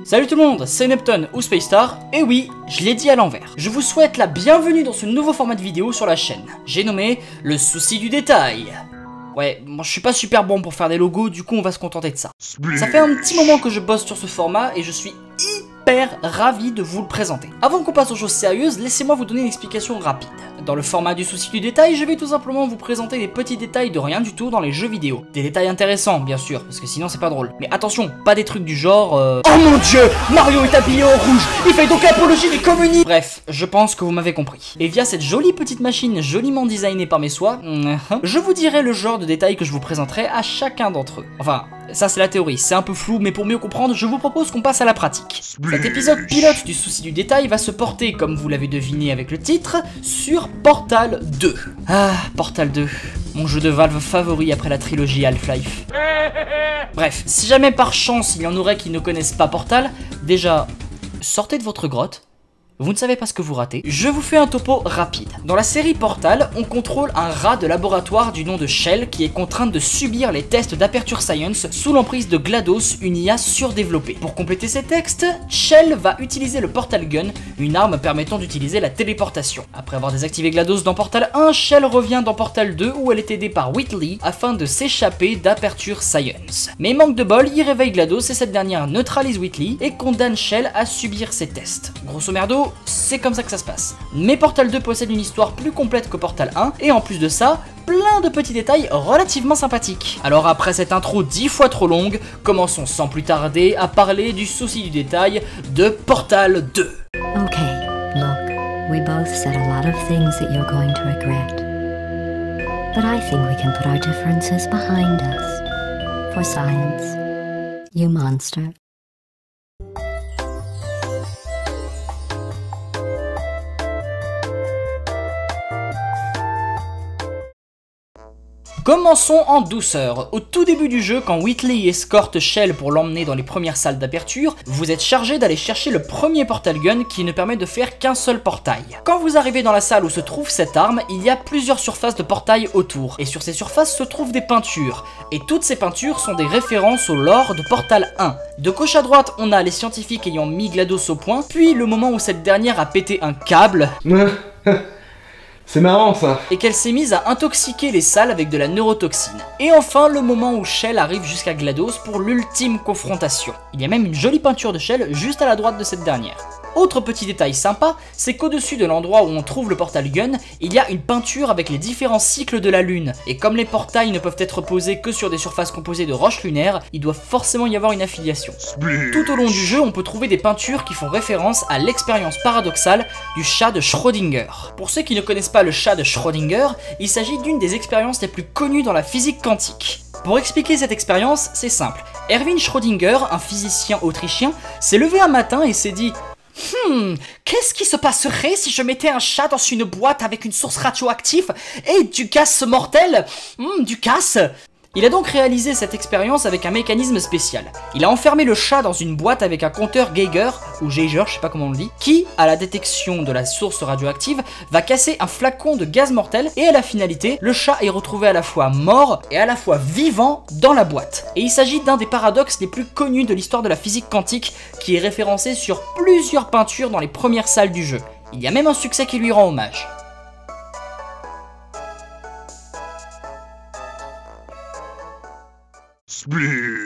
Salut tout le monde, c'est Neptune ou Spacestar, et oui, je l'ai dit à l'envers. Je vous souhaite la bienvenue dans ce nouveau format de vidéo sur la chaîne. J'ai nommé le souci du détail. Ouais, moi je suis pas super bon pour faire des logos, du coup on va se contenter de ça. Ça fait un petit moment que je bosse sur ce format et je suis hyper ravi de vous le présenter. Avant qu'on passe aux choses sérieuses, laissez-moi vous donner une explication rapide. Dans le format du souci du détail, je vais tout simplement vous présenter des petits détails de rien du tout dans les jeux vidéo. Des détails intéressants, bien sûr, parce que sinon c'est pas drôle. Mais attention, pas des trucs du genre oh mon dieu, Mario est habillé en rouge, il fait donc l'apologie des communistes. Bref, je pense que vous m'avez compris. Et via cette jolie petite machine joliment designée par mes soins, je vous dirai le genre de détails que je vous présenterai à chacun d'entre eux. Enfin, ça c'est la théorie, c'est un peu flou, mais pour mieux comprendre, je vous propose qu'on passe à la pratique. Cet épisode pilote du souci du détail va se porter, comme vous l'avez deviné avec le titre, sur Portal 2. Ah, Portal 2, mon jeu de Valve favori après la trilogie Half-Life. Bref, si jamais par chance il y en aurait qui ne connaissent pas Portal, déjà, sortez de votre grotte. Vous ne savez pas ce que vous ratez. Je vous fais un topo rapide. Dans la série Portal, on contrôle un rat de laboratoire du nom de Shell qui est contrainte de subir les tests d'Aperture Science sous l'emprise de GLaDOS, une IA surdéveloppée. Pour compléter ces textes, Shell va utiliser le Portal Gun, une arme permettant d'utiliser la téléportation. Après avoir désactivé GLaDOS dans Portal 1, Shell revient dans Portal 2 où elle est aidée par Whitley afin de s'échapper d'Aperture Science. Mais manque de bol, il réveille GLaDOS et cette dernière neutralise Whitley et condamne Shell à subir ses tests. Grosso merdo, c'est comme ça que ça se passe. Mais Portal 2 possède une histoire plus complète que Portal 1, et en plus de ça, plein de petits détails relativement sympathiques. Alors après cette intro 10 fois trop longue, commençons sans plus tarder à parler du souci du détail de Portal 2. Okay, look, we both said a lot of things that you're going to regret. But I think we can put our differences behind us. For science, you monster. Commençons en douceur. Au tout début du jeu, quand Whitley escorte Shell pour l'emmener dans les premières salles d'aperture, vous êtes chargé d'aller chercher le premier Portal Gun qui ne permet de faire qu'un seul portail. Quand vous arrivez dans la salle où se trouve cette arme, il y a plusieurs surfaces de portail autour, et sur ces surfaces se trouvent des peintures. Et toutes ces peintures sont des références au lore de Portal 1. De gauche à droite, on a les scientifiques ayant mis GLaDOS au point, puis le moment où cette dernière a pété un câble. C'est marrant ça. Et qu'elle s'est mise à intoxiquer les salles avec de la neurotoxine. Et enfin, le moment où Shell arrive jusqu'à GLaDOS pour l'ultime confrontation. Il y a même une jolie peinture de Shell juste à la droite de cette dernière. Autre petit détail sympa, c'est qu'au-dessus de l'endroit où on trouve le Portal Gun, il y a une peinture avec les différents cycles de la Lune. Et comme les portails ne peuvent être posés que sur des surfaces composées de roches lunaires, il doit forcément y avoir une affiliation. Tout au long du jeu, on peut trouver des peintures qui font référence à l'expérience paradoxale du chat de Schrödinger. Pour ceux qui ne connaissent pas le chat de Schrödinger, il s'agit d'une des expériences les plus connues dans la physique quantique. Pour expliquer cette expérience, c'est simple. Erwin Schrödinger, un physicien autrichien, s'est levé un matin et s'est dit qu'est-ce qui se passerait si je mettais un chat dans une boîte avec une source radioactive et du gaz mortel? Du gaz. Il a donc réalisé cette expérience avec un mécanisme spécial. Il a enfermé le chat dans une boîte avec un compteur Geiger, ou Geiger, je sais pas comment on le dit, qui, à la détection de la source radioactive, va casser un flacon de gaz mortel, et à la finalité, le chat est retrouvé à la fois mort et à la fois vivant dans la boîte. Et il s'agit d'un des paradoxes les plus connus de l'histoire de la physique quantique, qui est référencé sur plusieurs peintures dans les premières salles du jeu. Il y a même un succès qui lui rend hommage.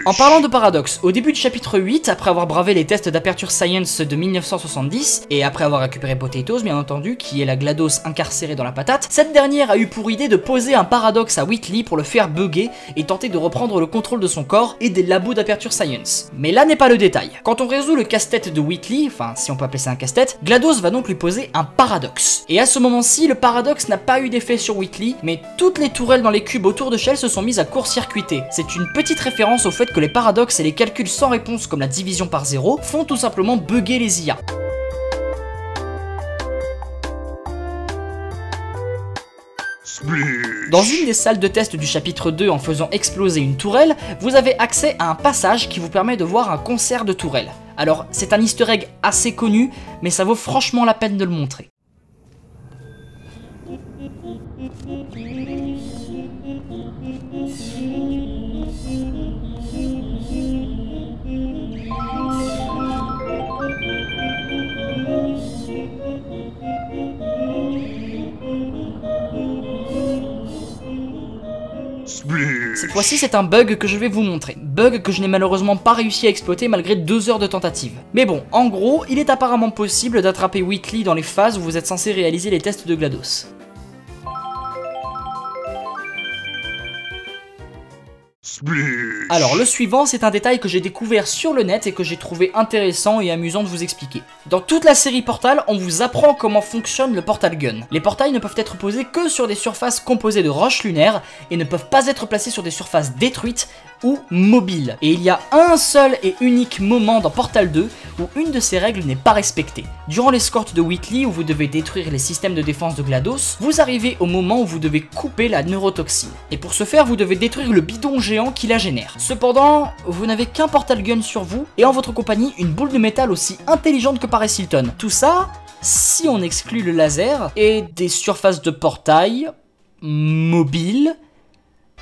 En parlant de paradoxe, au début du chapitre 8, après avoir bravé les tests d'Aperture Science de 1970, et après avoir récupéré Potatoes bien entendu, qui est la GLaDOS incarcérée dans la patate, cette dernière a eu pour idée de poser un paradoxe à Whitley pour le faire bugger et tenter de reprendre le contrôle de son corps et des labos d'Aperture Science. Mais là n'est pas le détail. Quand on résout le casse-tête de Whitley, enfin si on peut appeler ça un casse-tête, GLaDOS va donc lui poser un paradoxe. Et à ce moment-ci, le paradoxe n'a pas eu d'effet sur Whitley, mais toutes les tourelles dans les cubes autour de Shell se sont mises à court-circuiter. C'est une petite référence au fait que les paradoxes et les calculs sans réponse comme la division par zéro font tout simplement bugger les IA. Dans une des salles de test du chapitre 2 en faisant exploser une tourelle, vous avez accès à un passage qui vous permet de voir un concert de tourelles. Alors c'est un easter egg assez connu, mais ça vaut franchement la peine de le montrer. Cette fois-ci, c'est un bug que je vais vous montrer. Bug que je n'ai malheureusement pas réussi à exploiter malgré 2 heures de tentative. Mais bon, en gros, il est apparemment possible d'attraper Wheatley dans les phases où vous êtes censé réaliser les tests de GLaDOS. Alors le suivant, c'est un détail que j'ai découvert sur le net et que j'ai trouvé intéressant et amusant de vous expliquer. Dans toute la série Portal, on vous apprend comment fonctionne le Portal Gun. Les portails ne peuvent être posés que sur des surfaces composées de roches lunaires et ne peuvent pas être placés sur des surfaces détruites ou mobiles. Et il y a un seul et unique moment dans Portal 2 où une de ces règles n'est pas respectée. Durant l'escorte de Wheatley où vous devez détruire les systèmes de défense de GLaDOS, vous arrivez au moment où vous devez couper la neurotoxine. Et pour ce faire, vous devez détruire le bidon géant qui la génère. Cependant, vous n'avez qu'un Portal Gun sur vous et en votre compagnie une boule de métal aussi intelligente que Paris Hilton. Tout ça, si on exclut le laser et des surfaces de portail mobiles.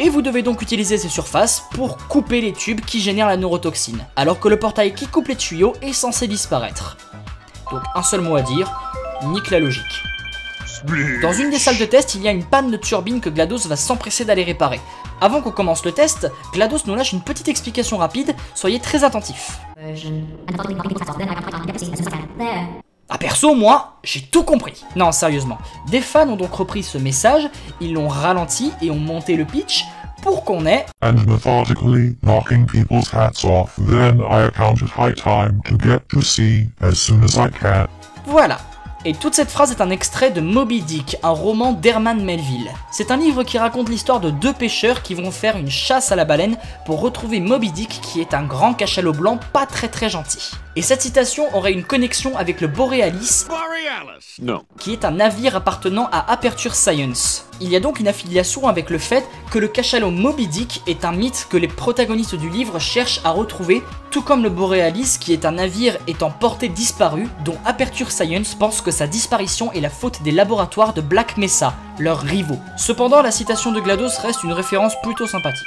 Et vous devez donc utiliser ces surfaces pour couper les tubes qui génèrent la neurotoxine, alors que le portail qui coupe les tuyaux est censé disparaître. Donc un seul mot à dire, nique la logique. Dans une des salles de test, il y a une panne de turbine que GLaDOS va s'empresser d'aller réparer. Avant qu'on commence le test, GLaDOS nous lâche une petite explication rapide, soyez très attentifs. Ah perso, moi, j'ai tout compris. Non, sérieusement. Des fans ont donc repris ce message, ils l'ont ralenti et ont monté le pitch pour qu'on ait And methodically knocking people's hats off, then I account it high time to get to sea as soon as I can. Voilà. Et toute cette phrase est un extrait de Moby Dick, un roman d'Herman Melville. C'est un livre qui raconte l'histoire de 2 pêcheurs qui vont faire une chasse à la baleine pour retrouver Moby Dick qui est un grand cachalot blanc pas très gentil. Et cette citation aurait une connexion avec le Borealis, qui est un navire appartenant à Aperture Science. Il y a donc une affiliation avec le fait que le cachalot Moby Dick est un mythe que les protagonistes du livre cherchent à retrouver, tout comme le Borealis qui est un navire étant porté disparu, dont Aperture Science pense que sa disparition est la faute des laboratoires de Black Mesa, leurs rivaux. Cependant, la citation de GLaDOS reste une référence plutôt sympathique.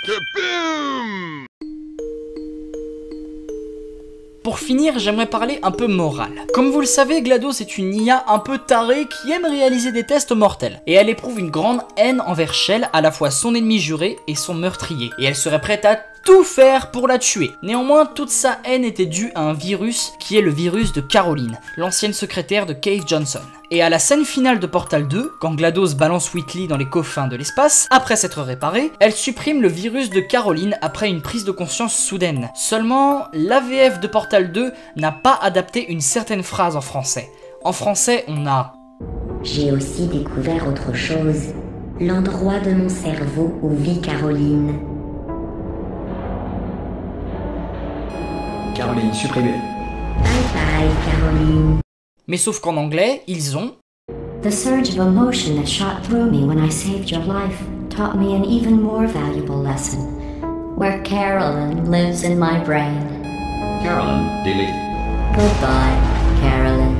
Pour finir, j'aimerais parler un peu morale. Comme vous le savez, GLaDOS est une IA un peu tarée qui aime réaliser des tests mortels. Et elle éprouve une grande haine envers Shell, à la fois son ennemi juré et son meurtrier. Et elle serait prête à tout faire pour la tuer. Néanmoins, toute sa haine était due à un virus qui est le virus de Caroline, l'ancienne secrétaire de Cave Johnson. Et à la scène finale de Portal 2, quand GLaDOS balance Wheatley dans les coffins de l'espace, après s'être réparée, elle supprime le virus de Caroline après une prise de conscience soudaine. Seulement, l'AVF de Portal 2 n'a pas adapté une certaine phrase en français. En français, on a « J'ai aussi découvert autre chose, l'endroit de mon cerveau où vit Caroline. » Caroline supprimée. Bye bye, Caroline. Mais sauf qu'en anglais, ils ont The surge of emotion that shot through me when I saved your life taught me an even more valuable lesson. Where Carolyn lives in my brain. Caroline deleted. Goodbye, Carolyn.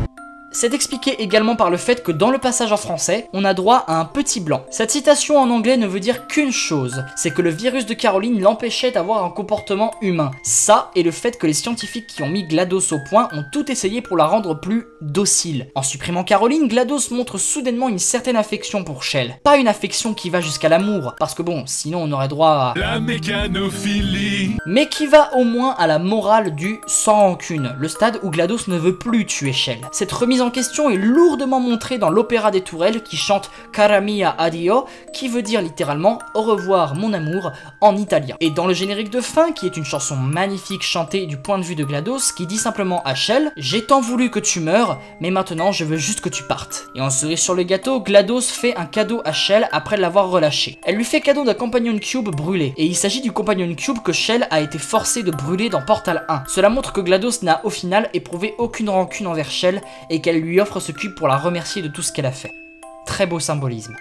C'est expliqué également par le fait que dans le passage en français, on a droit à un petit blanc. Cette citation en anglais ne veut dire qu'une chose, c'est que le virus de Caroline l'empêchait d'avoir un comportement humain. Ça et le fait que les scientifiques qui ont mis GLaDOS au point ont tout essayé pour la rendre plus docile. En supprimant Caroline, GLaDOS montre soudainement une certaine affection pour Shell. Pas une affection qui va jusqu'à l'amour, parce que bon, sinon on aurait droit à La mécanophilie. mais qui va au moins à la morale du sans rancune, le stade où GLaDOS ne veut plus tuer Shell. Cette remise en question est lourdement montrée dans l'opéra des Tourelles qui chante Cara mia addio, qui veut dire littéralement au revoir mon amour en italien. Et dans le générique de fin, qui est une chanson magnifique chantée du point de vue de GLaDOS, qui dit simplement à Shell « J'ai tant voulu que tu meurs, mais maintenant je veux juste que tu partes ». Et en cerise sur le gâteau, GLaDOS fait un cadeau à Shell après l'avoir relâché. Elle lui fait cadeau d'un Companion Cube brûlé, et il s'agit du Companion Cube que Shell a été forcé de brûler dans Portal 1. Cela montre que GLaDOS n'a au final éprouvé aucune rancune envers Shell, et qu'elle lui offre ce cube pour la remercier de tout ce qu'elle a fait. Très beau symbolisme.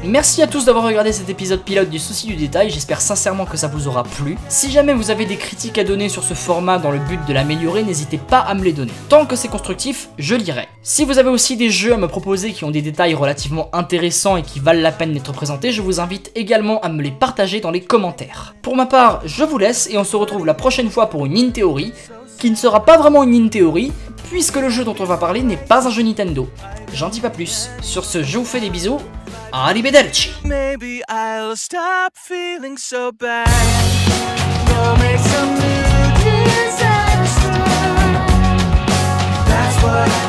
Merci à tous d'avoir regardé cet épisode pilote du Souci du Détail, j'espère sincèrement que ça vous aura plu. Si jamais vous avez des critiques à donner sur ce format dans le but de l'améliorer, n'hésitez pas à me les donner. Tant que c'est constructif, je lirai. Si vous avez aussi des jeux à me proposer qui ont des détails relativement intéressants et qui valent la peine d'être présentés, je vous invite également à me les partager dans les commentaires. Pour ma part, je vous laisse et on se retrouve la prochaine fois pour une in-théorie, qui ne sera pas vraiment une in-théorie, puisque le jeu dont on va parler n'est pas un jeu Nintendo. J'en dis pas plus. Sur ce, je vous fais des bisous. Arrivederci. Maybe I'll stop feeling so bad. Go make some new disaster. That's what I